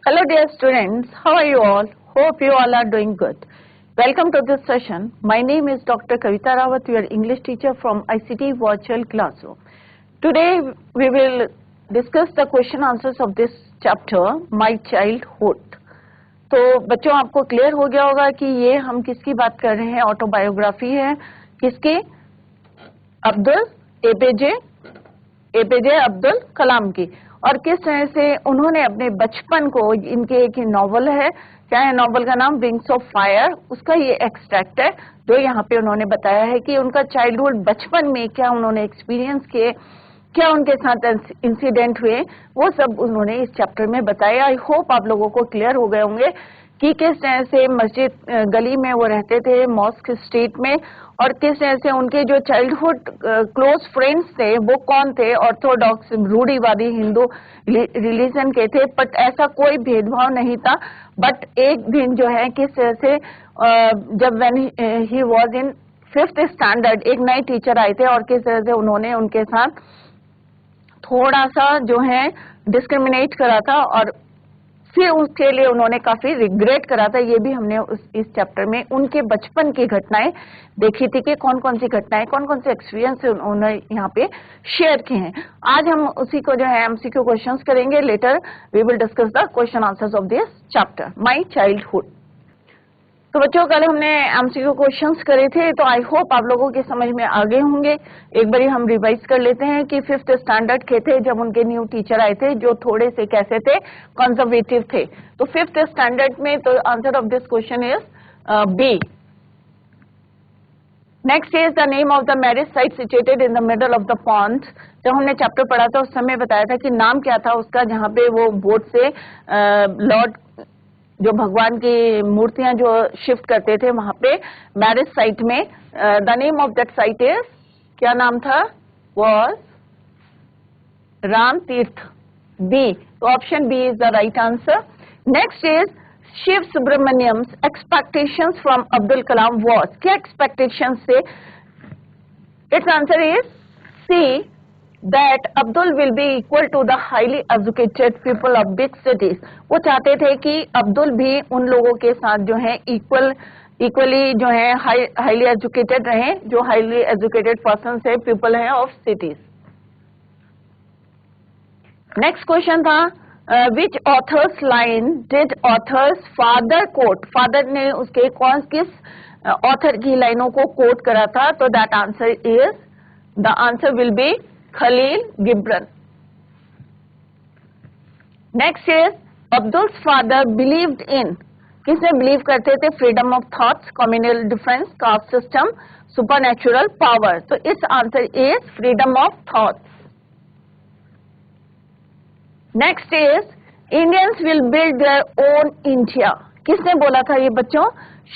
Hello dear students, how are you all? Hope you all are doing good. Welcome to this session. My name is Dr. Kavita Rawat, your English teacher from ICT Virtual Classroom. Today we will discuss the question answers of this chapter, My Childhood. तो बच्चों आपको clear हो गया होगा कि ये हम किसकी बात कर रहे हैं, ऑटोबायोग्राफी है किसकी? एपीजे अब्दुल कलाम की, और किस तरह से उन्होंने अपने बचपन को, इनके एक नॉवल है, क्या है नॉवल का नाम? विंग्स ऑफ फायर, उसका ये एक्सट्रैक्ट है जो यहाँ पे उन्होंने बताया है कि उनका चाइल्डहुड बचपन में क्या उन्होंने एक्सपीरियंस किए, क्या उनके साथ इंसिडेंट हुए, वो सब उन्होंने इस चैप्टर में बताया। आई होप आप लोगों को क्लियर हो गए होंगे कि किस तरह से मस्जिद गली में वो रहते थे, मॉस्क स्ट्रीट में, और किस तरह से उनके जो चाइल्डहुड क्लोज फ्रेंड्स थे वो कौन थे, ऑर्थोडॉक्स रूढ़िवादी हिंदू रिलीजन के थे, बट ऐसा कोई भेदभाव नहीं था। बट एक दिन जो है किस तरह से जब when he was in 5th standard एक नए टीचर आए थे और किस तरह से उन्होंने उनके साथ थोड़ा सा जो है डिस्क्रिमिनेट करा था और फिर उसके लिए उन्होंने काफी रिग्रेट करा था। ये भी हमने इस चैप्टर में उनके बचपन की घटनाएं देखी थी कि कौन कौन सी घटनाएं, कौन कौन से एक्सपीरियंस उन्होंने यहाँ पे शेयर किए हैं। आज हम उसी को जो है एमसीक्यू क्वेश्चंस करेंगे। Later we will discuss the question answers of this chapter, my childhood. तो बच्चों कल हमने एमसीक्यू क्वेश्चंस करे थे, तो आई होप आप लोगों के समझ में आ गए होंगे। एक बारी हम रिवाइज कर लेते हैं कि 5th स्टैंडर्ड के थे जब उनके न्यू टीचर आए थे जो थोड़े से कैसे थे, कंजर्वेटिव थे। तो 5th स्टैंडर्ड में तो answer of this question is B. Next is the name of the marriage site situated in the middle of the pond. जब हमने चैप्टर पढ़ा था उस समय बताया था कि नाम क्या था उसका, जहाँ पे वो बोट से लॉर्ड जो भगवान की मूर्तियां जो शिफ्ट करते थे वहां पे मैरिज साइट में, the name of that site is, क्या नाम था? Was Ram Tirth, B. तो option B is the right answer. Next is Shiv Subramaniam's expectations from Abdul Kalam was, क्या एक्सपेक्टेशंस थे? It's answer is C, that Abdul will be equal to the highly educated people of big cities। वो चाहते थे कि अब्दुल भी उन लोगों के साथ जो है इक्वली जो है हाईली एजुकेटेड रहे, जो हाईली एजुकेटेड पर्सन है, पीपल है ऑफ सिटीज। नेक्स्ट क्वेश्चन था which author's line did author's father quote, father ने उसके किस ऑथर की लाइनों को कोट करा था? तो that answer is, the answer will be Khalil Gibran. Next is Abdul's father believed in, किसने बिलीव करते थे? Freedom of thoughts, communal difference, caste system, supernatural power. तो इस answer is freedom of thoughts. Next is Indians will build their own India, किसने बोला था ये बच्चों?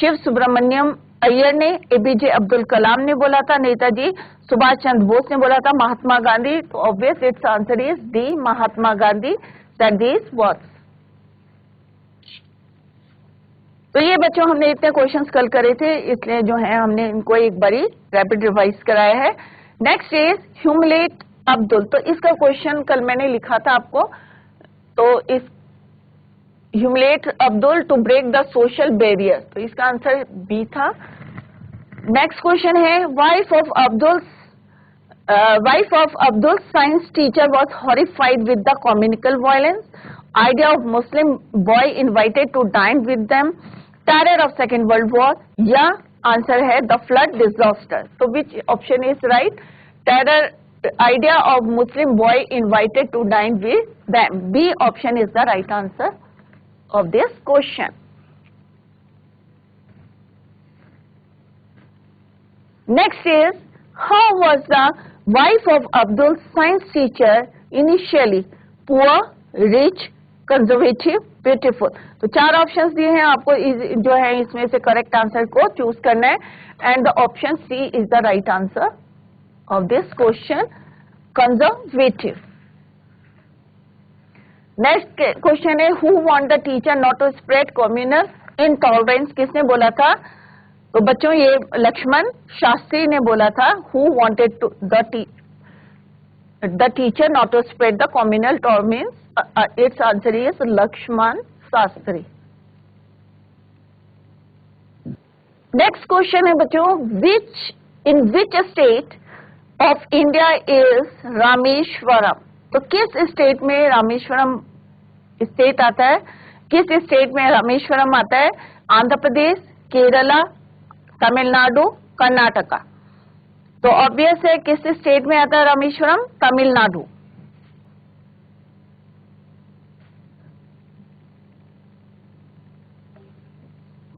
शिव सुब्रमण्यम अय्यर ने, एपीजे अब्दुल कलाम ने बोला था, नेताजी सुभाष चंद्र बोस ने बोला था, महात्मा गांधी। तो obvious it's answer is D, Mahatma Gandhi said this words. तो ये बच्चों हमने इतने क्वेश्चंस कल करे थे, इसलिए जो है हमने इनको एक बारी रैपिड रिवाइज कराया है। नेक्स्ट इज ह्यूमिलेट अब्दुल, तो इसका क्वेश्चन कल मैंने लिखा था आपको, तो इस humiliate Abdul to break the social barrier, तो इसका आंसर बी था। नेक्स्ट क्वेश्चन है wife of Abdul science teacher was horrified with the communal violence, idea of Muslim boy invited to dine with them, terror of second world war, या answer है the flood disaster. तो which option is right? Terror, idea of Muslim boy invited to dine with them, B option is the right answer of this question. Next is how was the wife of Abdul's science teacher initially? Poor, rich, conservative, beautiful। तो चार options दिए हैं आपको, जो है इसमें से correct answer को चूज करना है, and the option C is the right answer of this question, conservative. Next question है who want the teacher not to spread communal intolerance, किसने बोला था? तो बच्चों ये लक्ष्मण शास्त्री ने बोला था, who wanted to the teacher not to spread the communal tolerance, its answer is Lakshman Shastri. Next question है बच्चों, in which state of India is Rameswaram? तो किस स्टेट में रामेश्वरम स्टेट आता है? किस स्टेट में रामेश्वरम आता है? आंध्र प्रदेश, केरला, तमिलनाडु, कर्नाटका। तो ऑब्वियस है किस स्टेट में आता है Rameswaram? Tamil Nadu.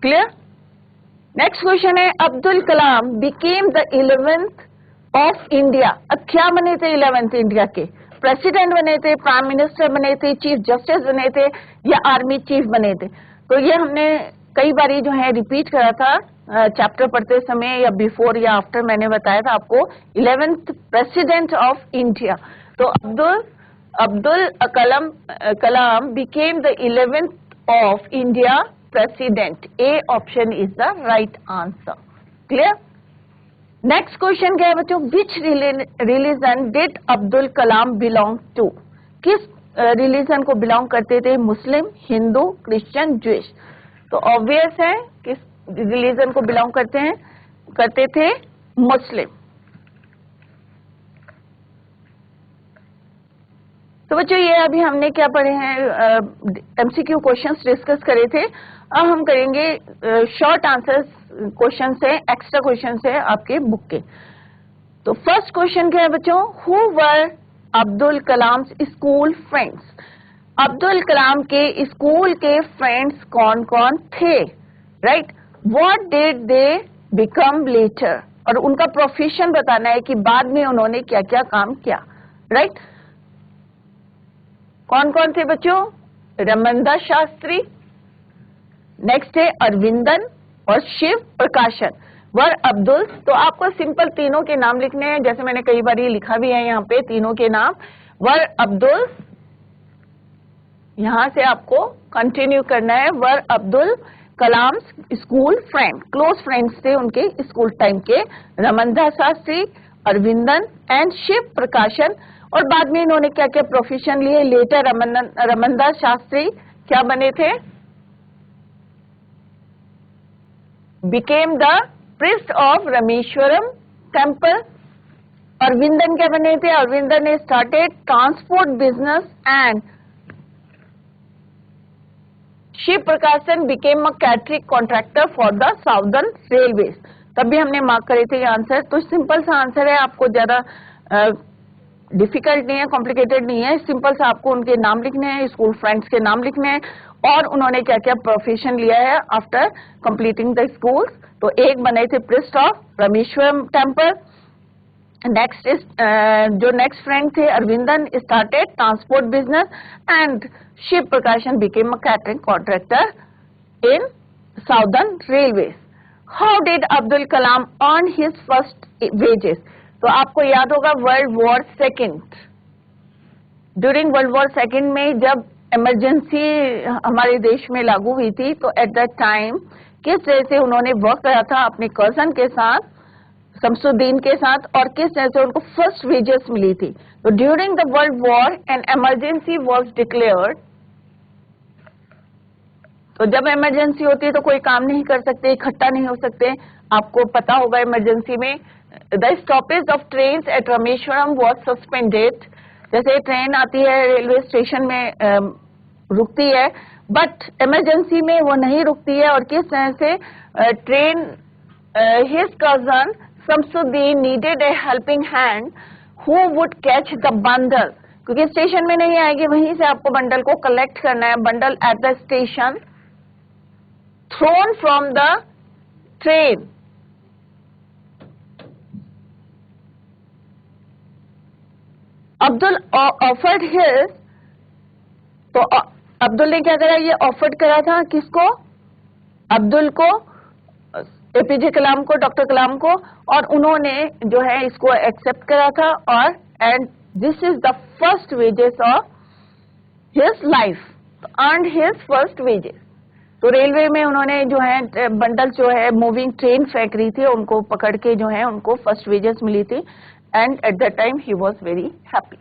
Clear? Next question है, Abdul Kalam became the 11th of India. अब क्या बने थे 11th इंडिया के? प्रेसिडेंट बने थे, प्राइम मिनिस्टर बने थे, चीफ जस्टिस बने थे, या आर्मी चीफ बने थे? तो ये हमने कई बारी जो है रिपीट करा था चैप्टर पढ़ते समय, या बिफोर या आफ्टर मैंने बताया था आपको 11th प्रेसिडेंट ऑफ इंडिया। तो Abdul Kalam became the 11th of India president. A option is the right answer. Clear? Next question क्या है बच्चों, which religion did Abdul Kalam belong to? किस रिलीजन को बिलोंग करते थे? Muslim, Hindu, Christian, Jewish. तो ऑब्वियस है किस रिलीजन को बिलोंग करते थे? मुस्लिम। तो बच्चों ये अभी हमने क्या पढ़े हैं, एमसीक्यू क्वेश्चंस डिस्कस करे थे। अब हम करेंगे शॉर्ट आंसर क्वेश्चन से, एक्स्ट्रा क्वेश्चन से आपके बुक के। तो फर्स्ट क्वेश्चन क्या है बच्चों, who were Abdul Kalam school friends? Abdul Kalam के स्कूल के फ्रेंड्स कौन कौन थे? Right? What did they become later? और उनका प्रोफेशन बताना है कि बाद में उन्होंने क्या क्या काम किया। राइट? कौन कौन थे बच्चों? रमनदास शास्त्री, नेक्स्ट है अरविंदन और शिव प्रकाशन। वर अब्दुल, तो आपको सिंपल तीनों के नाम लिखने हैं, जैसे मैंने कई बार ये लिखा भी है यहाँ पे तीनों के नाम। वर अब्दुल, यहां से आपको कंटिन्यू करना है। वर Abdul Kalam school friend, close friends थे उनके स्कूल टाइम के, रमनदास शास्त्री, अरविंदन एंड शिव प्रकाशन। और बाद में इन्होंने क्या क्या प्रोफेशन लिए? लेटर रमनदास शास्त्री क्या बने थे? became the priest of Rameshwaram temple। Aravindan क्या बने थे? अरविंदन ने started transport business and Shiv प्रकाशन became a catering contractor for the Southern Railways। तब भी हमने मार्क करे थे ये आंसर। तो सिंपल सा आंसर है, आपको ज्यादा डिफिकल्ट नहीं है, कॉम्प्लिकेटेड नहीं है। सिंपल सा आपको उनके नाम लिखने हैं, स्कूल फ्रेंड्स के नाम लिखने हैं, और उन्होंने क्या क्या प्रोफेशन लिया है आफ्टर कंप्लीटिंग द स्कूल्स। तो एक बने थे priest of Rameswaram temple. Next is जो नेक्स्ट फ्रेंड थे Aravindan, started transport business, and Shiv Prakashan became a catering contractor in southern railways. How did Abdul Kalam earn his first wages? तो आपको याद होगा world war second, during world war second में जब emergency हमारे देश में लागू हुई थी, तो एट दैट टाइम किस तरह से उन्होंने वर्क करा था अपने कजन के साथ, शमसुद्दीन के साथ, और किस तरह से उनको फर्स्ट वेजेस मिली थी। तो during the world war an emergency was declared. तो जब इमरजेंसी होती है तो कोई काम नहीं कर सकते, इकट्ठा नहीं हो सकते। आपको पता होगा इमरजेंसी में the stoppage of train eight Rameswaram was suspended. जैसे ट्रेन आती है रेलवे स्टेशन में रुकती है, बट इमरजेंसी में वो नहीं रुकती है। और किस तरह से train, his cousin Shamsuddin needed A helping hand who would catch the bundle, क्योंकि स्टेशन में नहीं आएगी, वहीं से आपको बंडल को कलेक्ट करना है। Bundle at the station thrown from the train. Abdul offered his, तो अब्दुल ने क्या करा? ये ऑफर्ड करा था किसको? अब्दुल को, एपीजे कलाम को, डॉक्टर कलाम को, और उन्होंने जो है इसको एक्सेप्ट करा था। और and this is the first wages of his life, earned his first wages. तो रेलवे में उन्होंने जो है बंडल जो है मूविंग ट्रेन फेंक रही थी, उनको पकड़ के जो है उनको फर्स्ट वेजेस मिली थी, and at that time he was very happy.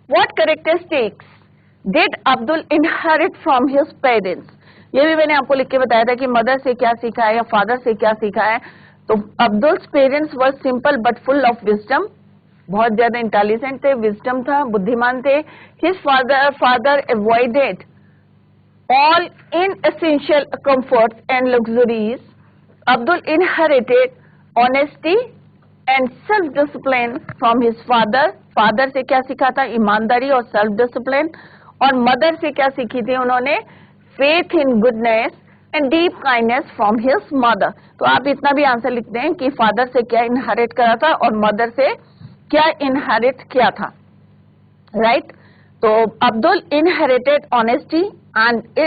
What characteristics did Abdul inherit from his parents? ये भी मैंने आपको लिख के बताया था कि मदर से क्या सीखा है या फादर से क्या सीखा है। तो Abdul's parents were simple but full of wisdom, बहुत ज्यादा इंटेलिजेंट थे, विजडम था, बुद्धिमान थे। His father avoided all inessential comforts and luxuries. Abdul inherited honesty and self-discipline from his father. Father से क्या सीखा था? ईमानदारी और सेल्फ डिसिप्लिन। और मदर से क्या सीखी थी उन्होंने? Faith in goodness and deep kindness from his mother. तो आप इतना भी आंसर लिखते हैं कि फादर से क्या इनहेरिट करा था और मदर से क्या इनहेरिट किया था, right? So Abdul inherited honesty and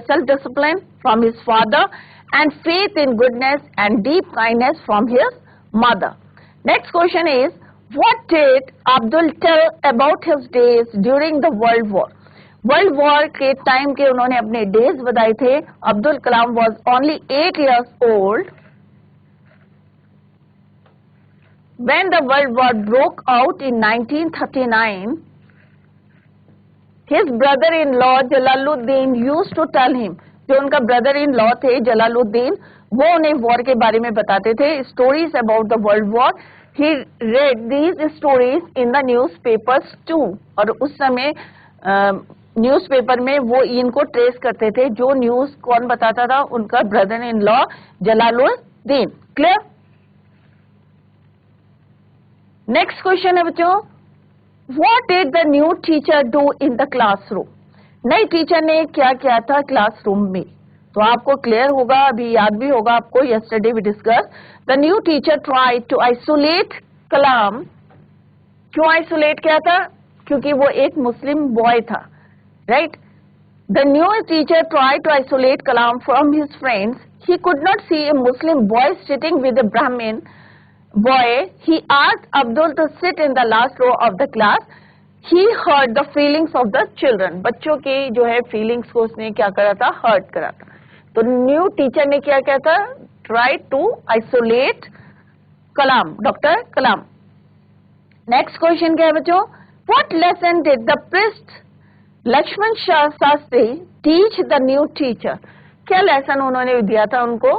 self-discipline from his father and faith in goodness and deep kindness from his mother. Next question is, what did Abdul tell about his days during the World War? World War के time के उन्होंने अपने days बताए थे। Abdul Kalam was only 8 years old when the World War broke out in 1939. His brother-in-law Jalaluddin used to tell him, जो उनका brother-in-law थे जलालुद्दीन, वो उन्हें वॉर के बारे में बताते थे, stories about the world war. He read these stories in the newspapers too. और उस समय न्यूज़पेपर में वो इनको ट्रेस करते थे। जो न्यूज कौन बताता था? उनका brother-in-law Jalaluddin. Clear? Next question है बच्चों, What did the new teacher do in the classroom? नई टीचर ने क्या किया था क्लासरूम में? तो आपको क्लियर होगा, अभी याद भी होगा आपको, yesterday we discussed. The new teacher tried to isolate कलाम। क्यों आइसोलेट किया था? क्योंकि वो एक मुस्लिम बॉय था, right? The new teacher tried to isolate Kalam from his friends. He could not see a Muslim boy sitting with a Brahmin boy. He asked Abdul to sit in the last row of the class. He hurt the feelings of the children. बच्चों की जो है feelings को उसने क्या करा था? Hurt करा था। तो न्यू टीचर ने क्या किया था? Try to isolate Kalam, doctor Kalam. Next question क्या है बच्चों? What lesson did the priest Lakshman Shastri teach the new teacher? क्या लेसन उन्होंने दिया था उनको?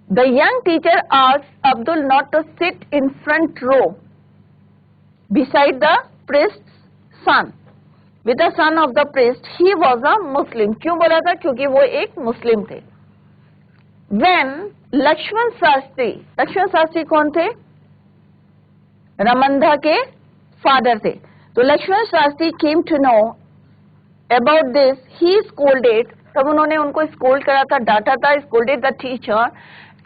The young teacher asked Abdul not to sit in front row beside the priest's son. With the son of the priest, he was a Muslim. क्यों बोला था? क्योंकि वो एक मुस्लिम थे। When लक्ष्मण शास्त्री कौन थे? रमंधा के फादर थे। तो Lakshman Shastri came to know about this, he scolded, तब उन्होंने उनको स्कोल्ड करा था, डांटा था, scolded the teacher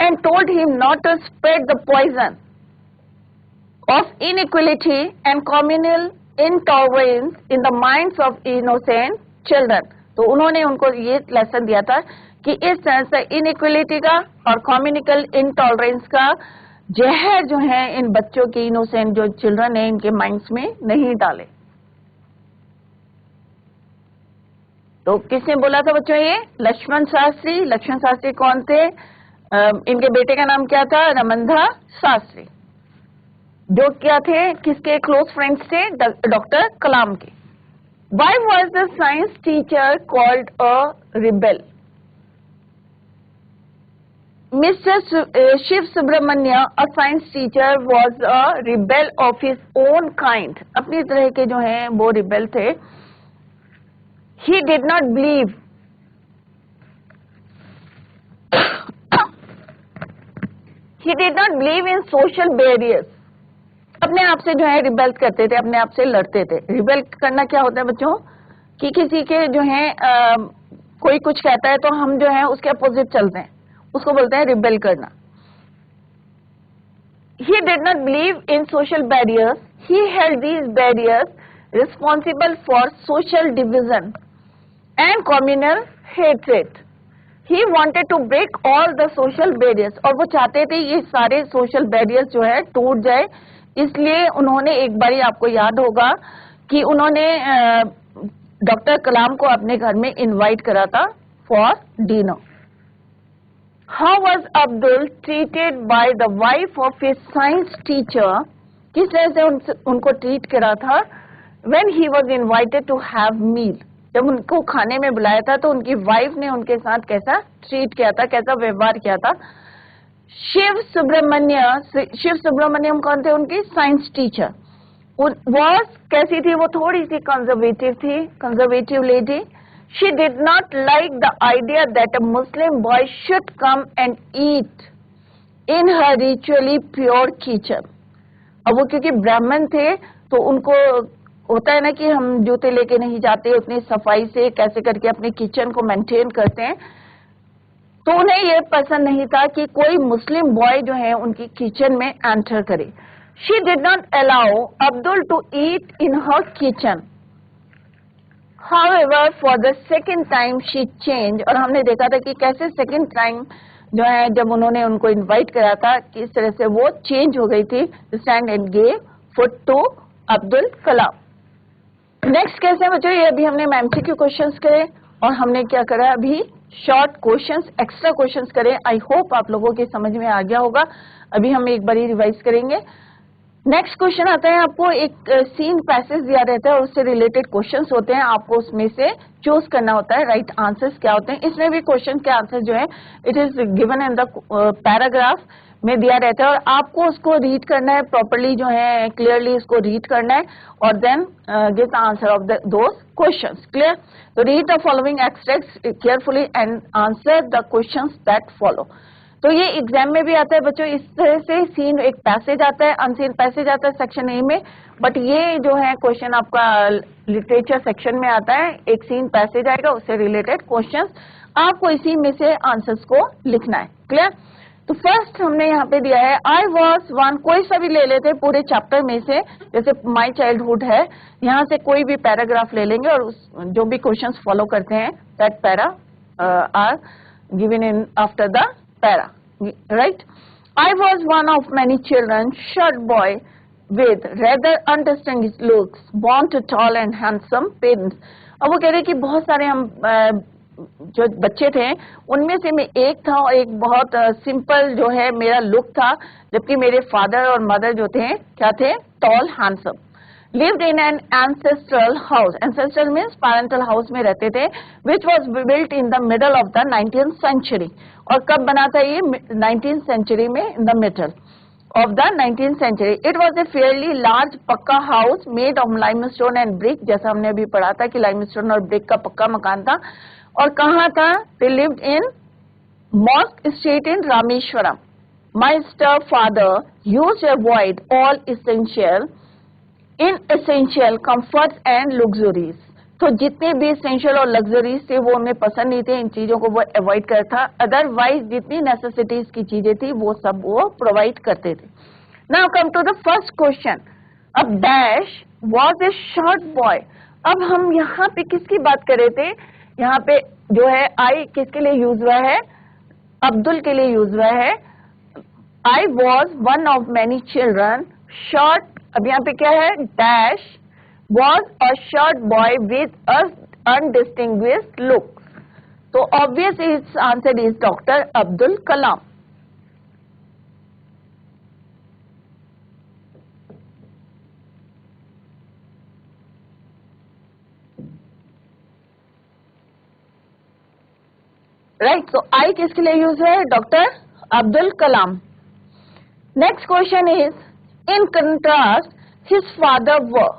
and told him not to spread the poison of inequality and communal intolerance in the minds of innocent children. तो उन्होंने उनको ये लेसन दिया था कि इस तरह से इनइक्वलिटी का और कम्युनिकल इंटॉलरेंस का जहर जो है इन बच्चों के, इनोसेंट जो चिल्ड्रन है, इनके माइंड्स में नहीं डाले। तो किसने बोला था बच्चों? ये लक्ष्मण शास्त्री। लक्ष्मण शास्त्री कौन थे? इनके बेटे का नाम क्या था? रमंधा शास्त्री, जो क्या थे? किसके क्लोज फ्रेंड्स थे? डॉक्टर कलाम के। Why was the science teacher called a rebel? Mr. Shiv Subramanya, a science teacher, was a rebel of his own kind. अपनी तरह के जो हैं वो rebel थे। He did not believe in social barriers. अपने आप से जो है रिबेल करते थे, अपने आप से लड़ते थे। रिबेल करना क्या होता है बच्चों? कि किसी के जो है कोई कुछ कहता है तो हम जो है उसके अपोजिट चलते हैं, उसको बोलते हैं रिबेल करना। He did not believe in social barriers. He held these barriers responsible for social division and communal hatred. He wanted to break all the social barriers. और वो चाहते थे ये सारे सोशल बैरियर्स जो है टूट जाए। इसलिए उन्होंने, एक बारी आपको याद होगा कि उन्होंने डॉक्टर कलाम को अपने घर में इनवाइट करा था for dinner. How was Abdul treated by the wife of his science teacher? किस तरह से उनको ट्रीट करा था when he was invited to have meal, जब उनको खाने में बुलाया था तो उनकी वाइफ ने उनके साथ कैसा ट्रीट किया था, कैसा व्यवहार किया था. शिव सुब्रमण्यम कौन थे? उनकी साइंस टीचर. वॉज कैसी थी वो? थोड़ी सी कंजर्वेटिव थी, conservative lady. She did not like the idea that a Muslim boy should come and eat in her ritually pure kitchen. अब वो क्योंकि ब्राह्मण थे तो उनको होता है ना कि हम जूते लेके नहीं जाते, उतनी सफाई से कैसे करके अपने किचन को मेंटेन करते हैं, तो उन्हें ये पसंद नहीं था कि कोई मुस्लिम बॉय जो है उनकी किचन में एंटर करे. She did not allow Abdul to eat in her kitchen. However for the second time she change, और हमने देखा था कि कैसे सेकेंड टाइम जो है जब उन्होंने उनको इनवाइट करा था किस तरह से वो चेंज हो गई थी. Stand and gave foot to Abdul Kalam. Next कैसे बच्चों, ये अभी हमने एमसीक्यू क्वेश्चंस करे और हमने क्या करा अभी शॉर्ट क्वेश्चंस, एक्स्ट्रा क्वेश्चंस करे. आई होप आप लोगों के समझ में आ गया होगा. अभी हम एक बार रिवाइज करेंगे. नेक्स्ट क्वेश्चन आता है, आपको एक सीन पैसेज दिया रहता है और उससे रिलेटेड क्वेश्चंस होते हैं, आपको उसमें से चूज करना होता है राइट आंसर्स क्या होते हैं. इसमें भी क्वेश्चन के आंसर जो है it is given in the paragraph में दिया रहता है और आपको उसको रीड करना है प्रॉपरली, जो है क्लियरली इसको रीड करना है और then give the answer of those questions. Clear? तो read the following extracts carefully and answer the questions that follow. तो ये एग्जाम में भी आता है बच्चों इस तरह से. सीन एक पैसेज आता है, अनसीन पैसेज आता है सेक्शन ए में, बट ये जो है क्वेश्चन आपका लिटरेचर सेक्शन में आता है. एक सीन पैसेज आएगा, उससे रिलेटेड क्वेश्चंस, आपको इसी में से आंसर्स को लिखना है. क्लियर? तो फर्स्ट हमने यहाँ पे दिया है आई वॉज वन, कोई सा भी ले लेते हैं पूरे चैप्टर में से, जैसे माई चाइल्डहुड है, यहाँ से कोई भी पैराग्राफ ले लेंगे और जो भी क्वेश्चंस फॉलो करते हैं that para are given in after the para. Right? I was one of many children, short boy with rather undistinguished looks, born to tall and handsome parents. अब वो कह रहे कि बहुत सारे हम जो बच्चे थे उनमें से मैं एक था और एक बहुत सिंपल जो है मेरा लुक था, जबकि मेरे फादर और मदर जो थे क्या थे? Toll handsome. lived in an ancestral house. Ancestral means parental house में रहते थे, which was built in the middle of the 19th century. और कब बना था ये? 19th century में, in the middle of the 19th century. It was a fairly large पक्का house made of limestone and brick. जैसा हमने अभी पढ़ा था कि limestone और brick का पक्का मकान था. और कहाँ था? They lived in Mosque Street in Rameshwaram. My stepfather used to avoid all essential comforts and luxuries. तो जितने भी essential और luxuries थे वो उन्हें पसंद नहीं थे, इन चीजों को वो अवॉइड करता. अदरवाइज जितनी नेसेसिटीज की चीजें थी वो सब वो प्रोवाइड करते थे. Now come to the first question. अब dash was a short boy. अब हम यहाँ पे किसकी बात कर रहे थे? यहाँ पे जो है आई किसके लिए यूज हुआ है? अब्दुल के लिए यूज हुआ है. I was one of many children, short, अब यहाँ पे क्या है? Dash was a short boy with undistinguished look. तो obvious is answer is doctor Abdul Kalam. Right, तो आई किसके लिए यूज है? Doctor Abdul Kalam. Next question is in contrast his father were.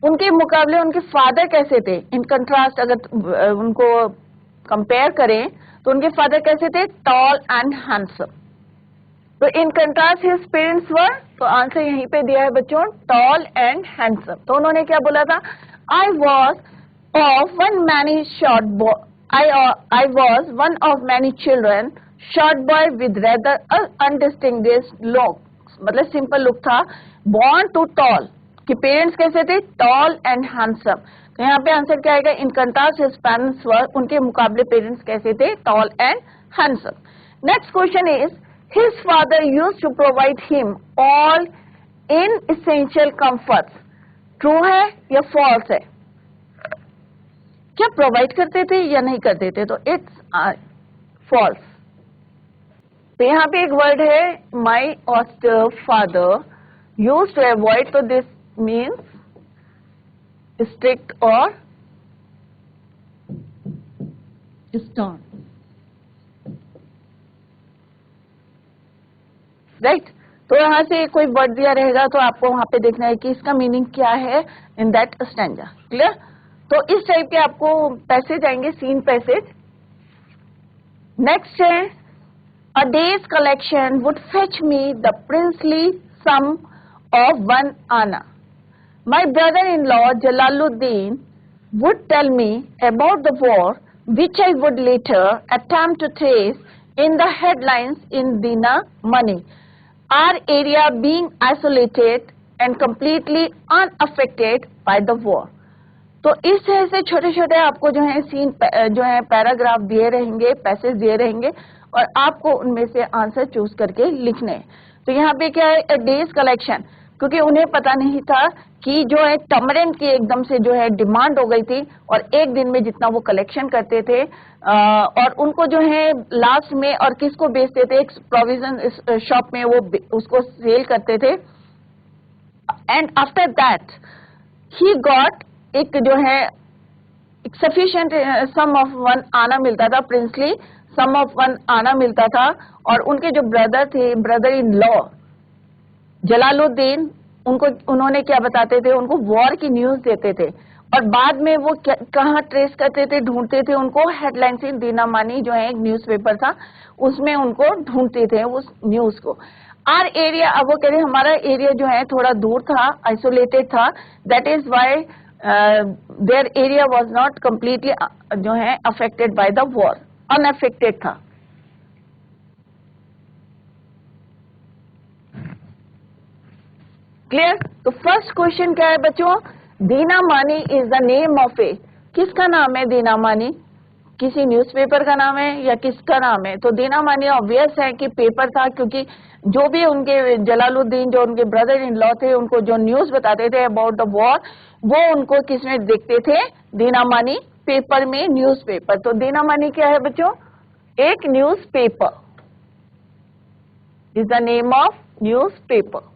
उनके मुकाबले उनके फादर कैसे थे? इन कंट्रास्ट अगर उनको कंपेयर करें तो उनके फादर कैसे थे? Tall and handsome. तो in contrast his parents were, तो आंसर यहीं पे दिया है बच्चों, टॉल एंड हैंडसम. तो उन्होंने क्या बोला था? I was of one many short boy, I was one of many children, short boy with rather undistinguished looks, मतलब सिंपल लुक था. born to tall, कि पेरेंट्स कैसे थे? Tall and handsome. तो यहाँ पे आंसर क्या आएगा? In contrast his parents were, उनके मुकाबले पेरेंट्स कैसे थे? Tall and handsome. Next question is his father used to provide him all in essential comforts. True है या फॉल्स है? क्या प्रोवाइड करते थे या नहीं करते थे? तो इट्स फॉल्स. तो यहाँ पे एक वर्ड है my austere father used to avoid, तो दिस मीन्स strict और stern. राइट तो यहाँ से कोई वर्ड दिया रहेगा तो आपको वहां पे देखना है कि इसका मीनिंग क्या है इन दैट स्टैंजा. क्लियर. तो इस टाइप के आपको पैसेज आएंगे, सीन पैसेज. नेक्स्ट है a day's collection would fetch me the princely sum of 1 anna. My brother-in-law Jalaluddin would tell me about the war, which I would later attempt to trace in the headlines in Dina Money. Our area being isolated and completely unaffected by the war. तो इस तरह से छोटे छोटे आपको जो है scene जो है पैराग्राफ दिए रहेंगे, पैसेज दिए रहेंगे और आपको उनमें से आंसर चूज करके लिखने हैं. तो यहाँ पे क्या है, डेज कलेक्शन, क्योंकि उन्हें पता नहीं था कि जो है टमरेंट की एकदम से जो है डिमांड हो गई थी और एक दिन में जितना वो कलेक्शन करते थे और उनको जो है लास्ट में और किसको बेचते थे, एक प्रोविजन शॉप में वो उसको सेल करते थे. And after that he got एक जो है एक सफिशिएंट सम ऑफ 1 आना मिलता था, प्रिंसली सम ऑफ 1 आना मिलता था. और उनके जो ब्रदर थे, ब्रदर इन लॉ जलालुद्दीन, उन्होंने क्या बताते थे, उनको वॉर की न्यूज देते थे और बाद में वो कहाँ ट्रेस करते थे, ढूंढते थे उनको, हेडलाइंस इन दीनामानी जो है एक न्यूज़पेपर था उसमें उनको ढूंढते थे उस न्यूज को. आर एरिया, अब वो कह रहे हमारा एरिया जो है थोड़ा दूर था, आइसोलेटेड था, that is why there area was not completely जो है affected by the war, unaffected था. क्लियर. तो फर्स्ट क्वेश्चन क्या है बच्चों, Dinamani is the name of a, किसका नाम है दीना मानी, किसी न्यूज़पेपर का नाम है या किसका नाम है. तो दीना मानी ऑब्वियस है कि पेपर था, क्योंकि जो भी उनके जलालुद्दीन जो उनके ब्रदर इन लॉ थे उनको जो न्यूज बताते थे अबाउट द वॉर, वो उनको किसमें देखते थे, दीना मानी पेपर में, न्यूज़पेपर. तो दीना मानी क्या है बच्चों, एक newspaper, is the name of newspaper.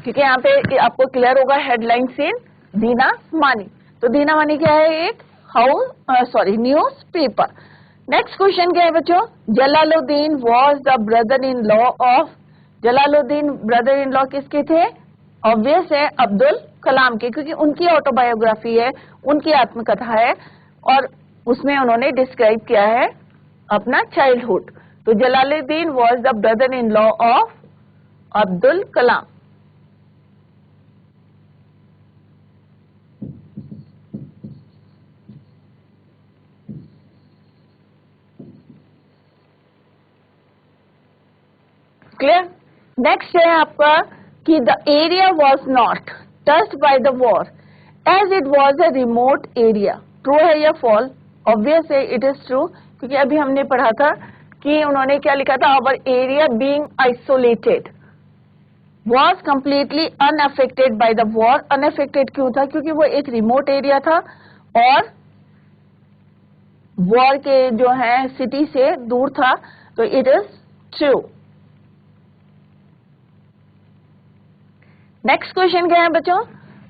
क्योंकि यहाँ पे आपको क्लियर होगा हेडलाइन से दीना मानी. तो दीना मानी क्या है, एक न्यूज पेपर. नेक्स्ट क्वेश्चन क्या है बच्चों, Jalaluddin was the brother in law of, Jalaluddin brother in law किसके थे, ऑब्वियस है अब्दुल कलाम के, क्योंकि उनकी ऑटोबायोग्राफी है, उनकी आत्मकथा है और उसमें उन्होंने डिस्क्राइब किया है अपना चाइल्डहुड. तो Jalaluddin was the brother in law of Abdul Kalam. Clear. Next है आपका कि the area was not touched by the war as it was a remote area. True है या फॉल्स, ऑब्वियस है इट इज ट्रू, क्योंकि अभी हमने पढ़ा था कि उन्होंने क्या लिखा था, our area being isolated was completely unaffected by the war. Unaffected क्यों था, क्योंकि वो एक रिमोट एरिया था और वॉर के जो है सिटी से दूर था. तो it is true. Next question क्या है बच्चों,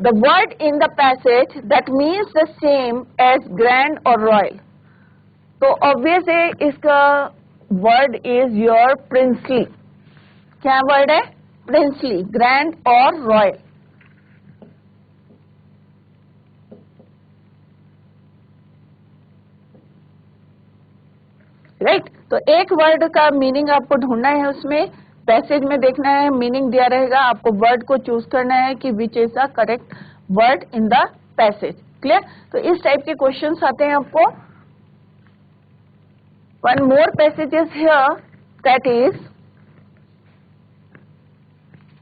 the word in the passage that means the same as grand और रॉयल. तो ऑब्वियस है इसका वर्ड इज योर प्रिंसली. क्या वर्ड है, प्रिंसली, ग्रैंड और रॉयल. राइट. तो एक वर्ड का मीनिंग आपको ढूंढना है, उसमें पैसेज में देखना है, मीनिंग दिया रहेगा, आपको वर्ड को चूज करना है कि which is the correct word in the passage. Clear. तो इस टाइप के क्वेश्चंस आते हैं आपको. One more passage is here, that is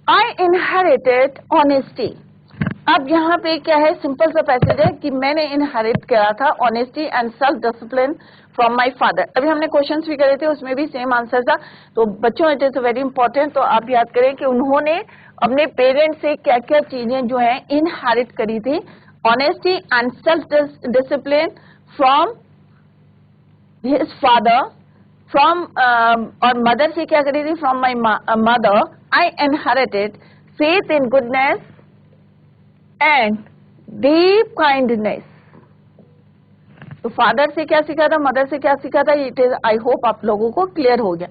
I inherited honesty. अब यहाँ पे क्या है, सिंपल सा पैसेज है कि मैंने इनहेरिट किया था honesty and self discipline from my father. अभी हमने क्वेश्चंस भी करे थे, उसमें भी सेम आंसर था. तो बच्चों इट इज वेरी इंपॉर्टेंट. तो आप याद करें कि उन्होंने अपने पेरेंट्स से क्या क्या चीजें जो है इनहेरिट करी थी, honesty and self discipline from his father from और मदर से क्या करी थी, from my mother I inherited faith in goodness and deep kindness. तो फादर से क्या सीखा था, मदर से क्या सीखा था, इट इज, आई होप आप लोगों को क्लियर हो गया।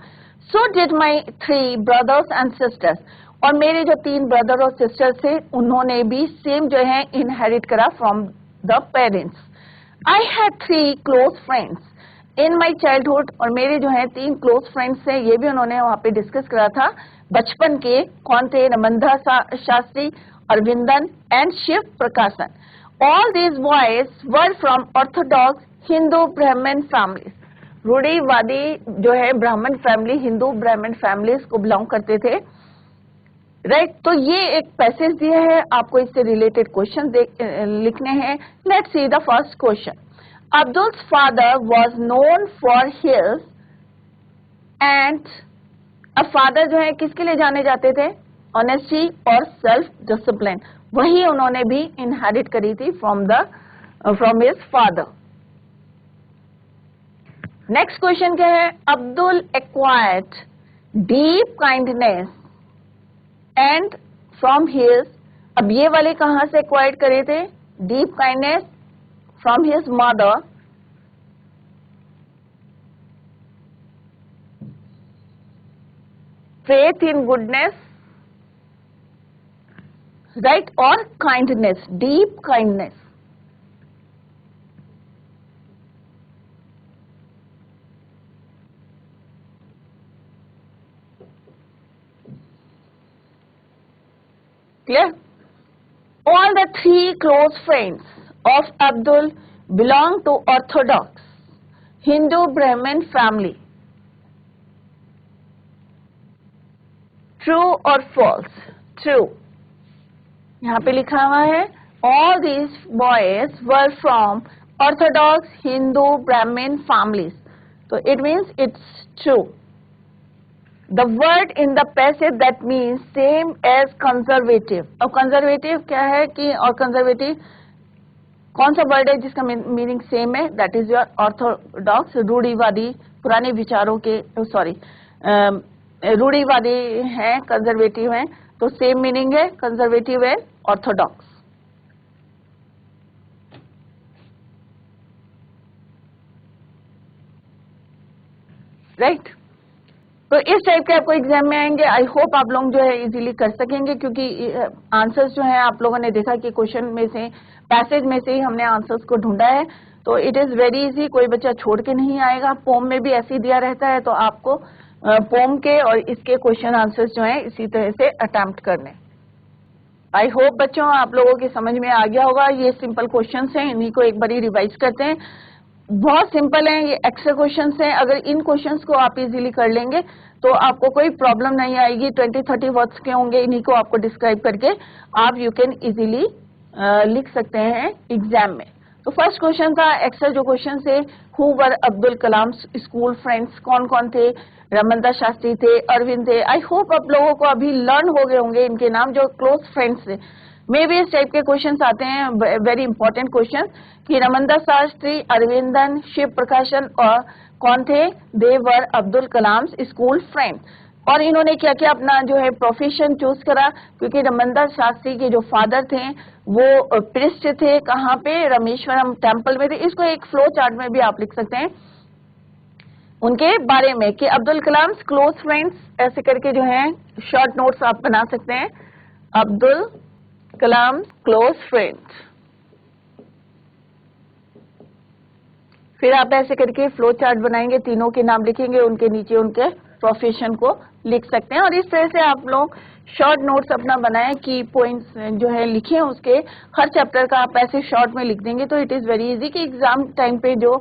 So did my 3 brothers and sisters, और मेरे जो 3 ब्रदर और सिस्टर थे उन्होंने भी सेम जो है इनहेरिट करा from the parents. I had 3 close friends in my childhood, और मेरे जो है 3 क्लोज फ्रेंड्स हैं, ये भी उन्होंने वहां पे डिस्कस करा था बचपन के। कौन थे, रमंदा शास्त्री, अरविंदन एंड शिव प्रकाशन। All these boys were from orthodox Hindu Brahmin families. रूढ़िवादी जो है ब्राह्मण फैमिली, हिंदू ब्राह्मण फैमिलीज को बिलोंग करते थे, राइट। तो ये एक पैसेज दिया है, आपको इससे रिलेटेड क्वेश्चन लिखने हैं। Let's see the first question. Abdul's father was known for his and, अब फादर जो है किसके लिए जाने जाते थे, ऑनेस्टी और सेल्फ डिसिप्लिन, वही उन्होंने भी इनहेरिट करी थी from his father. Next question क्या है, Abdul acquired deep kindness and from his, अब ये वाले कहां से एक्वायर्ड करे थे, deep kindness from his mother faith in goodness, right, or kindness, deep kindness. Clear? All the 3 close friends of Abdul belong to Orthodox Hindu Brahmin family. True or false? True. यहाँ पे लिखा हुआ है all these boys were from Orthodox Hindu Brahmin families. So it means it's true. The word in the passage that means same as conservative. अब conservative क्या है कि, और conservative कौन सा वर्ड है जिसका मीनिंग सेम है, दैट इज योर ऑर्थोडॉक्स, रूढ़िवादी, पुराने विचारों के, सॉरी रूढ़िवादी हैं, कंजर्वेटिव हैं, तो सेम मीनिंग है कंजर्वेटिव एंड ऑर्थोडॉक्स, राइट। तो इस टाइप के आपको एग्जाम में आएंगे, आई होप आप लोग जो है इजीली कर सकेंगे, क्योंकि आंसर्स जो है आप लोगों ने देखा कि क्वेश्चन में से, पैसेज में से ही हमने आंसर्स को ढूंढा है, तो इट इज वेरी इजी, कोई बच्चा छोड़ के नहीं आएगा। पोम में भी ऐसे ही दिया रहता है, तो आपको पोम के और इसके क्वेश्चन आंसर्स जो है इसी तरह से अटेम्प्ट करने। आई होप बच्चों आप लोगों की समझ में आ गया होगा। ये सिंपल क्वेश्चंस हैं, इन्हीं को एक बारी रिवाइज करते हैं। बहुत सिंपल हैं, ये एक्स्ट्रा क्वेश्चंस हैं। अगर इन क्वेश्चंस को आप इजीली कर लेंगे तो आपको कोई प्रॉब्लम नहीं आएगी। 20-30 वर्ड्स के होंगे, इन्हीं को आपको डिस्क्राइब करके आप यू कैन इजीली लिख सकते हैं एग्जाम में। तो फर्स्ट क्वेश्चन था एक्स्ट्रा जो क्वेश्चन थे, who were Abdul Kalam school friends, कौन कौन थे, रमनदास शास्त्री थे, अरविंद थे। आई होप आप लोगों को अभी लर्न हो गए होंगे इनके नाम, जो क्लोज फ्रेंड्स थे। मे भी इस टाइप के क्वेश्चंस आते हैं, वेरी इंपॉर्टेंट क्वेश्चन, कि रमनदास शास्त्री, अरविंदन, शिव प्रकाशन और कौन थे, दे वर अब्दुल कलाम स्कूल फ्रेंड। और इन्होंने क्या क्या अपना जो है प्रोफेशन चूज करा, क्योंकि रमनदास शास्त्री के जो फादर थे वो प्रिस्ट थे, कहाँ पे, रामेश्वरम टेम्पल में थे। इसको एक फ्लो चार्ट में भी आप लिख सकते हैं उनके बारे में, कि अब्दुल कलाम क्लोज फ्रेंड्स, ऐसे करके जो है शॉर्ट नोट्स आप बना सकते हैं, अब्दुल कलाम क्लोज फ्रेंड्स। फिर आप ऐसे करके फ्लो चार्ट बनाएंगे, तीनों के नाम लिखेंगे, उनके नीचे उनके प्रोफेशन को लिख सकते हैं। और इस तरह से आप लोग शॉर्ट नोट्स अपना बनाएं, की पॉइंट्स जो है लिखें उसके, हर चैप्टर का आप ऐसे शॉर्ट में लिख देंगे तो इट इज वेरी इजी कि एग्जाम टाइम पे जो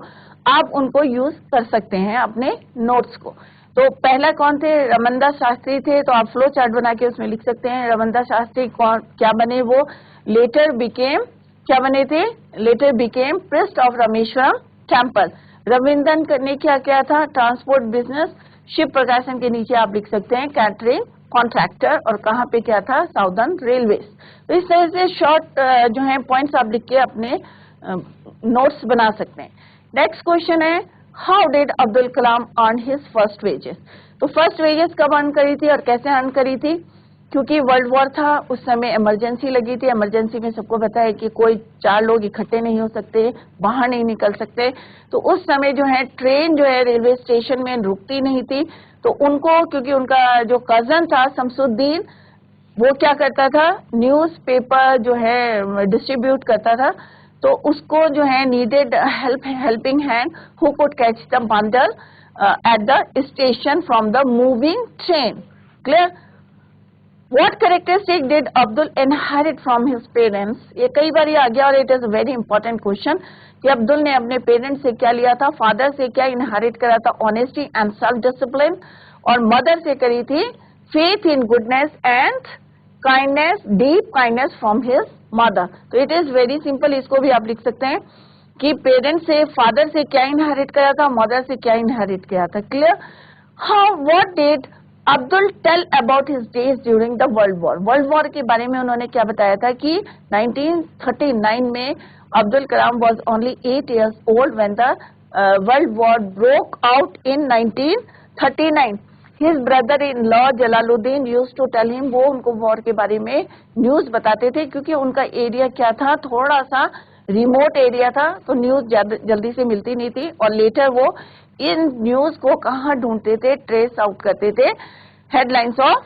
आप उनको यूज कर सकते हैं अपने नोट्स को। तो पहला कौन थे, रमनदास शास्त्री थे, तो आप फ्लो चार्ट बना के उसमें लिख सकते हैं रमनदास शास्त्री कौन क्या बने, वो लेटर बिकेम, क्या बने थे, later became priest of Rameswaram temple. Ravindan ने क्या क्या था, ट्रांसपोर्ट बिजनेस। शिव प्रकाशन के नीचे आप लिख सकते हैं कैटरिंग कॉन्ट्रैक्टर, और कहाँ पे क्या था, साउदर्न रेलवे। तो इस तरह से शॉर्ट जो है पॉइंट्स आप लिख के अपने नोट्स बना सकते हैं। नेक्स्ट क्वेश्चन है, how did Abdul Kalam earn his first wages? तो फर्स्ट वेजेस कब अर्न करी थी और कैसे अर्न करी थी? क्योंकि वर्ल्ड वॉर था, उस समय इमरजेंसी लगी थी। इमरजेंसी में सबको पता है कि कोई 4 लोग इकट्ठे नहीं हो सकते, बाहर नहीं निकल सकते। तो उस समय जो है ट्रेन जो है रेलवे स्टेशन में रुकती नहीं थी। तो उनको, क्योंकि उनका जो कजन था शमसुद्दीन, वो क्या करता था, न्यूज़पेपर जो है डिस्ट्रीब्यूट करता था। तो उसको जो है needed helping hand who could catch the bundle at the station from the moving train. Clear? What characteristic did Abdul inherit from his parents? ये कई बार ये आ गया और it is very important question कि अब्दुल ने अपने पेरेंट्स से क्या लिया था, फादर से क्या इनहेरिट करा था, ऑनेस्टी एंड सेल्फ डिसिप्लिन, और मदर से करी थी faith in goodness and kindness, deep kindness from his mother. तो इट इज वेरी सिंपल, इसको भी आप लिख सकते हैं कि पेरेंट्स से, फादर से क्या इनहेरिट करा था, मदर से क्या इनहेरिट किया था। Clear? How what did Abdul tell about his days during the world war? World war के बारे में उन्होंने क्या बताया था कि 1939 में Abdul Kalam was only 8 years old when the world war broke out in 1939. His brother-in-law Jalaluddin used to tell him, वो उनको वॉर के बारे में न्यूज बताते थे, क्योंकि उनका एरिया क्या था, थोड़ा सा रिमोट एरिया था, तो न्यूज जल्दी से मिलती नहीं थी। और लेटर वो इन न्यूज को कहाँ ढूंढते थे, ट्रेस आउट करते थे, headlines of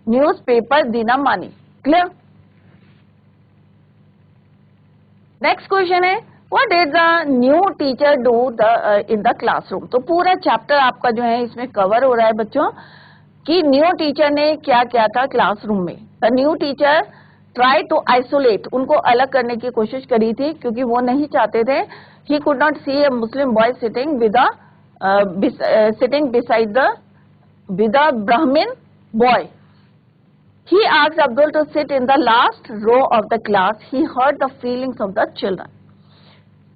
newspaper Dinamani. Clear? Next question है what did the new teacher do in the classroom? तो पूरा चैप्टर आपका जो है इसमें कवर हो रहा है बच्चों कि न्यू टीचर ने क्या किया था क्लासरूम में। The new teacher try to isolate, उनको अलग करने की कोशिश करी थी, क्योंकि वो नहीं चाहते थे, he could not see a Muslim boy sitting with sitting beside with a Brahmin boy. He asked Abdul to sit in the last row of the class. He heard the feelings of the children.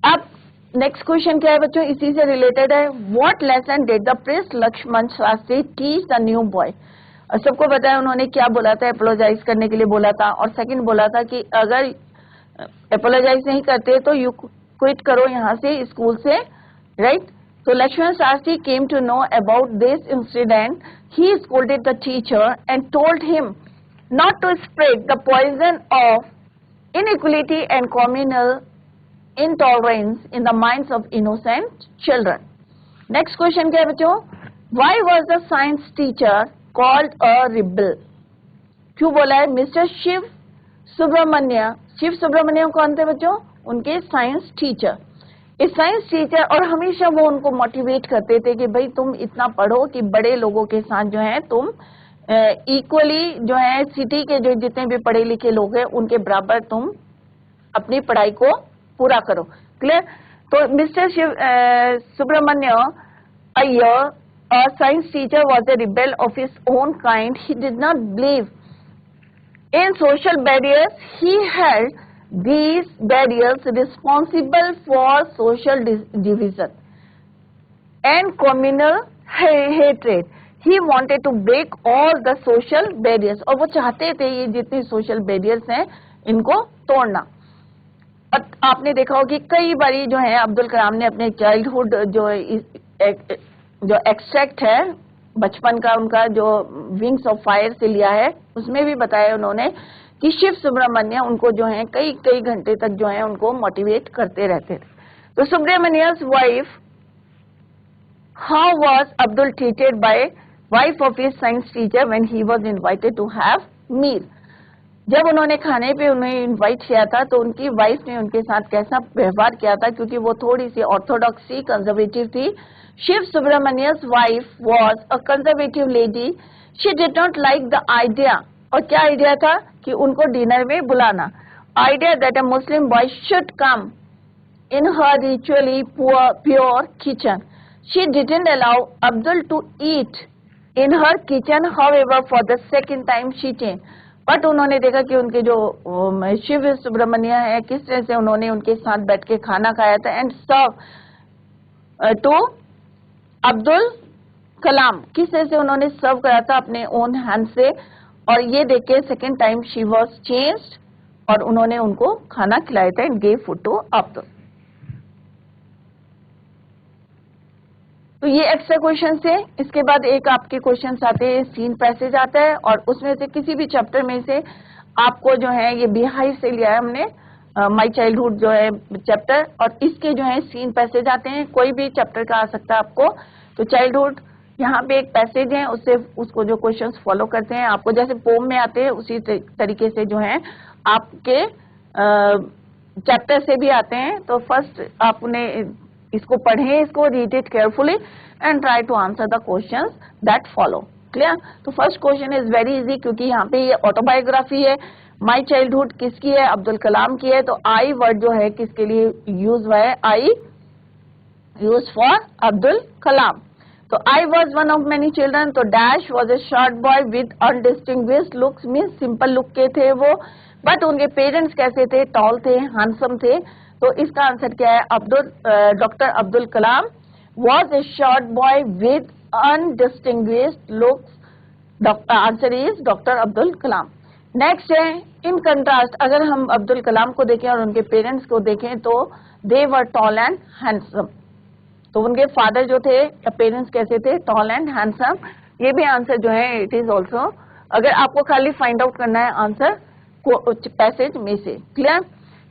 अब next question क्या है बच्चों, इसी से related है। What lesson did the priest Lakshman Shastri teach the new boy? सबको पता है उन्होंने क्या बोला था, अपोलोजाइज करने के लिए बोला था, और सेकंड बोला था कि अगर अपोलोजाइज नहीं करते तो यू क्विट करो यहाँ से, स्कूल से, right? So Lakshman Shastri came to know about this incident. He scolded the teacher and told him not to spread the poison of inequality and communal intolerance in the minds of innocent children. Next question क्या है बच्चों? Why was the science teacher called a rebel? क्यों बोला है? Mister Shiv Subramaniam कौन थे बच्चों? उनके साइंस टीचर। इस साइंस टीचर, और हमेशा वो उनको मोटिवेट करते थे कि भाई तुम इतना पढ़ो कि बड़े लोगों के साथ जो है तुम इक्वली जो है सिटी के जो जितने भी पढ़े लिखे लोग हैं उनके बराबर तुम अपनी पढ़ाई को पूरा करो। क्लियर? तो mister Subramanya Iyer, a science teacher, was a rebel of his own kind. He did not believe in social barriers. He held these barriers responsible for social division and communal hatred. He wanted to break all the social barriers. और वो चाहते थे ये जितने social barriers हैं इनको तोड़ना। और आपने देखा हो कि कई बारी जो है अब्दुल कलाम ने अपने चाइल्डहुड जो एक्सट्रैक्ट है बचपन का उनका जो विंग्स ऑफ फायर से लिया है, उसमें भी बताया उन्होंने कि शिव सुब्रमण्य उनको जो है कई घंटे तक जो है उनको मोटिवेट करते रहते थे। तो Subramaniam's wife, how was Abdul treated by wife of his science teacher when he was invited to have meal? जब उन्होंने खाने पे उन्हें इनवाइट किया था तो उनकी वाइफ ने उनके साथ कैसा व्यवहार किया था, क्योंकि वो थोड़ी सी ऑर्थोडॉक्स थी, कंजर्वेटिव थी। Shiv Subramaniam's wife was a conservative lady. She did not like the idea, और क्या आइडिया था कि उनको डिनर में बुलाना, idea that a Muslim boy should come in her ritually pure kitchen. She didn't allow Abdul to eat in her kitchen. However, for the second time she changed. But उन्होंने देखा कि उनके जो शिव सुब्रमण्य है किस तरह से उन्होंने उनके साथ बैठ के खाना खाया था एंड सर्व टू अब्दुल कलाम, किस तरह से उन्होंने सर्व करा था अपने ओन हैंड से। और ये देख के second time she was changed और उन्होंने उनको खाना खिलाया था and gave food to Abdul. तो ये एक्स्ट्रा क्वेश्चन है। इसके बाद एक आपके क्वेश्चन आते हैं, सीन पैसेज आता है, और उसमें से किसी भी चैप्टर में से आपको जो है, ये बिहाइव से लिया है हमने, माय चाइल्डहुड जो है चैप्टर, और इसके जो है सीन पैसेज आते हैं, कोई भी चैप्टर का आ सकता है आपको। तो चाइल्डहुड यहाँ पे एक पैसेज है, उससे उसको जो क्वेश्चंस फॉलो करते हैं, आपको जैसे पोम में आते हैं उसी तरीके से जो है आपके चैप्टर से भी आते हैं। तो फर्स्ट आप उन्हें इसको पढ़ें, इसको read it carefully and try to answer the questions that follow. Clear? तो first question is very easy, क्योंकि यहाँ पे ये ऑटोबायोग्राफी है। माय चाइल्डहुड किसकी है? अब्दुल कलाम की है। तो आई वर्ड जो है किसके लिए यूज हुआ है? I use for Abdul Kalam. तो I was one of many children, तो dash was a short boy with undistinguished looks, means simple look के थे वो, बट उनके पेरेंट्स कैसे थे? टॉल थे, हैंडसम थे। तो इसका आंसर क्या है? Doctor Abdul Kalam was a short boy with undistinguished looks. Answer is doctor Abdul Kalam. Next है इन कंट्रास्ट, अगर हम अब्दुल कलाम को देखें और उनके पेरेंट्स को देखें तो दे वर टॉल एंड हैंडसम। तो उनके फादर जो थे या पेरेंट्स कैसे थे? Tall and handsome. ये भी आंसर जो है इट इज ऑल्सो, अगर आपको खाली फाइंड आउट करना है आंसर पैसेज में से। Clear?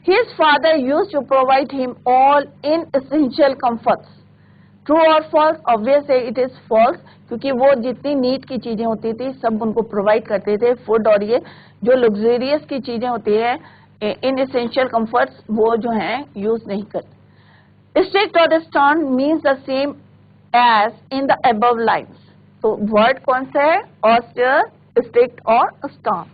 His father used to provide him all in essential comforts. True और फॉल्स? ऑब्वियस है इट इज फॉल्स, क्योंकि वो जितनी नीड की चीजें होती थी सब उनको प्रोवाइड करते थे। फूड और ये जो लग्जरियस की चीजें होती है, इन एसेंशियल कंफर्ट्स, वो जो है यूज नहीं करते। Strict or stern means the same as in the above lines. तो वर्ड कौन सा है? austere, strict और stern.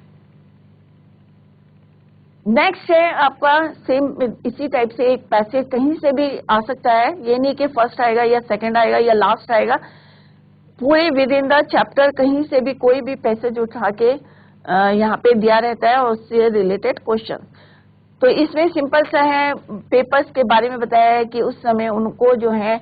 नेक्स्ट है आपका सेम इसी टाइप से एक पैसेज कहीं से भी आ सकता है, ये नहीं कि फर्स्ट आएगा या सेकंड आएगा या लास्ट आएगा, पूरे विद इन द चैप्टर कहीं से भी कोई भी पैसेज उठा के यहाँ पे दिया रहता है और उससे रिलेटेड क्वेश्चन। तो इसमें सिंपल सा है, पेपर्स के बारे में बताया है कि उस समय उनको जो है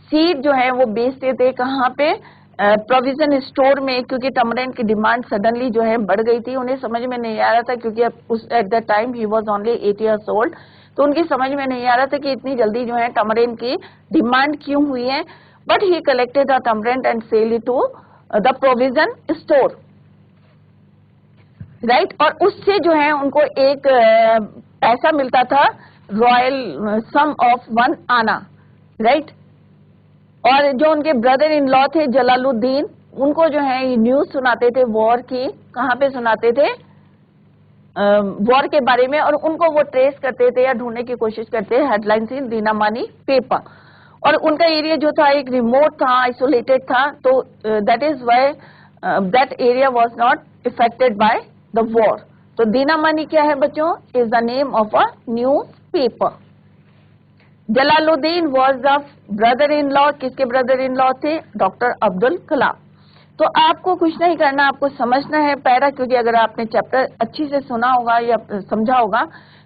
सीड जो है वो बेचते थे कहाँ पे? प्रोविजन स्टोर में, क्योंकि टमरेंट की डिमांड सडनली जो है बढ़ गई थी। उन्हें समझ में नहीं आ रहा था, क्योंकि उस at the time he was only 8 years old, तो उनकी समझ में नहीं आ रहा था कि इतनी जल्दी जो है टमरेंट की डिमांड क्यों हुई है। But he collected the tamarind and sell it to the provision store, right. और उससे जो है उनको एक पैसा मिलता था, रॉयल सम ऑफ 1 आना, राइट। और जो उनके ब्रदर इन लॉ थे जलालुद्दीन, उनको जो है न्यूज सुनाते थे वॉर की। कहाँ पे सुनाते थे? वॉर के बारे में, और उनको वो ट्रेस करते थे या ढूंढने की कोशिश करते थे हेडलाइंस इन दीनामानी पेपर। और उनका एरिया जो था एक रिमोट था, आइसोलेटेड था, तो that is why that area was not affected by the war. तो दीनामानी क्या है बच्चों? Is the name of a newspaper. Jalaluddin was the brother in law, किसके ब्रदर इन लॉ थे? डॉक्टर अब्दुल कलाम। तो आपको कुछ नहीं करना, आपको समझना है पैरा, क्योंकि अगर आपने चैप्टर अच्छी से सुना होगा या समझा होगा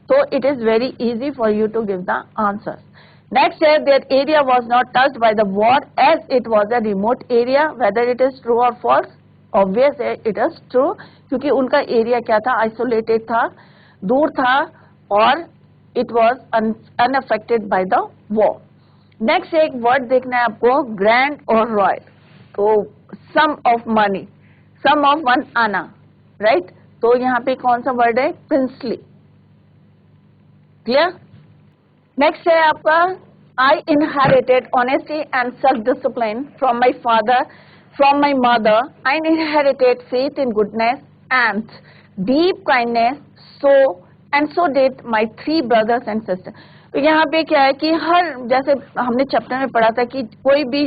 तो it is very easy for you to give the answers. Next है that area was not touched by the war as it was a remote area, whether it is true और फॉल्स? ऑब्वियस है it is true, क्योंकि उनका area क्या था? Isolated था, दूर था, और it was unaffected by the war. Next एक वर्ड देखना है आपको, ग्रैंड और रॉयल। तो सम ऑफ मनी, सम ऑफ 1 आना, राइट। तो यहाँ पे कौन सा वर्ड है? प्रिंसली। क्लियर? नेक्स्ट है आपका, आई inherited honesty and self discipline from my father, from my mother. I inherited faith in goodness and deep kindness, so and so did my 3 brothers and sisters। तो यहाँ पे क्या है कि हर, जैसे हमने चैप्टर में पढ़ा था कि कोई भी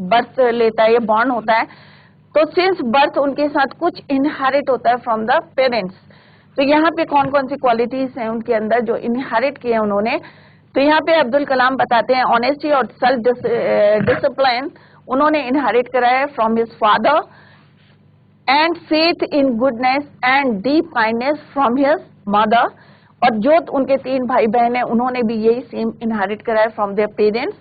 बर्थ लेता है या बॉर्न होता है, तो सिंस बर्थ उनके साथ कुछ इनहेरिट होता है फ्रॉम द पेरेंट्स। तो यहाँ पे कौन कौन सी क्वालिटीज हैं उनके अंदर जो इनहेरिट किए उन्होंने? तो यहाँ पे अब्दुल कलाम बताते हैं ऑनेस्टी और सेल्फ डिसिप्लिन उन्होंने इनहेरिट करा है from his father, and faith in goodness and deep kindness from his mother. और जो उनके 3 भाई बहन हैं उन्होंने भी यही सेम इनहेरिट करा है फ्रॉम देयर पेरेंट्स।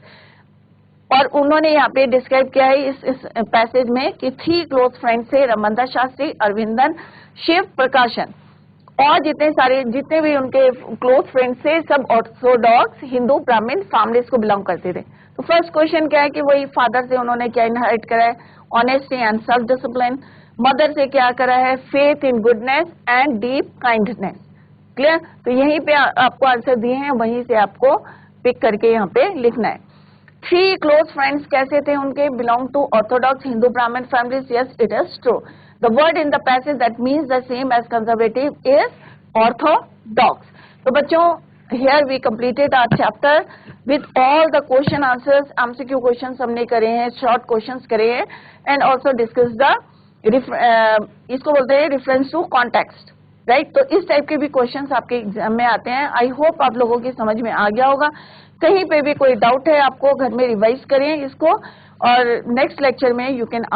और उन्होंने यहाँ पे डिस्क्राइब किया है इस पैसेज में कि 3 क्लोज फ्रेंड्स थे, रमनदास शास्त्री, अरविंदन, शिव प्रकाशन। और जितने भी उनके क्लोज फ्रेंड्स थे सब ऑर्थोडॉक्स हिंदू ब्राह्मण फैमिलीज को बिलोंग करते थे। तो फर्स्ट क्वेश्चन क्या है कि वही फादर से उन्होंने क्या इनहेरिट करा है, honesty and self discipline. Mother से क्या करा है, faith in goodness and deep kindness. Clear? तो यहीं पे आपको आंसर दिए हैं, वहीं से आपको पिक करके यहाँ पे लिखना है। 3 क्लोज फ्रेंड्स कैसे थे उनके, बिलोंग टू ऑर्थोडॉक्स हिंदू ब्राह्मण families. Yes, it is true. The word in the passage that means the same as conservative is orthodox. तो बच्चों, here we completed our chapter with all the question answers, MCQ questions हमने करे हैं, short questions करे हैं, and also discuss the इसको बोलते हैं reference to context, right? तो इस टाइप के भी questions आपके एग्जाम में आते हैं। I hope आप लोगों की समझ में आ गया होगा। कहीं पे भी कोई डाउट है आपको, घर में रिवाइज करें इसको, और नेक्स्ट लेक्चर में you can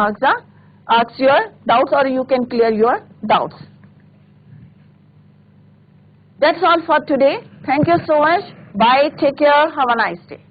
ask your doubts or you can clear your doubts. That's all for today. Thank you so much. Bye. Take care. Have a nice day.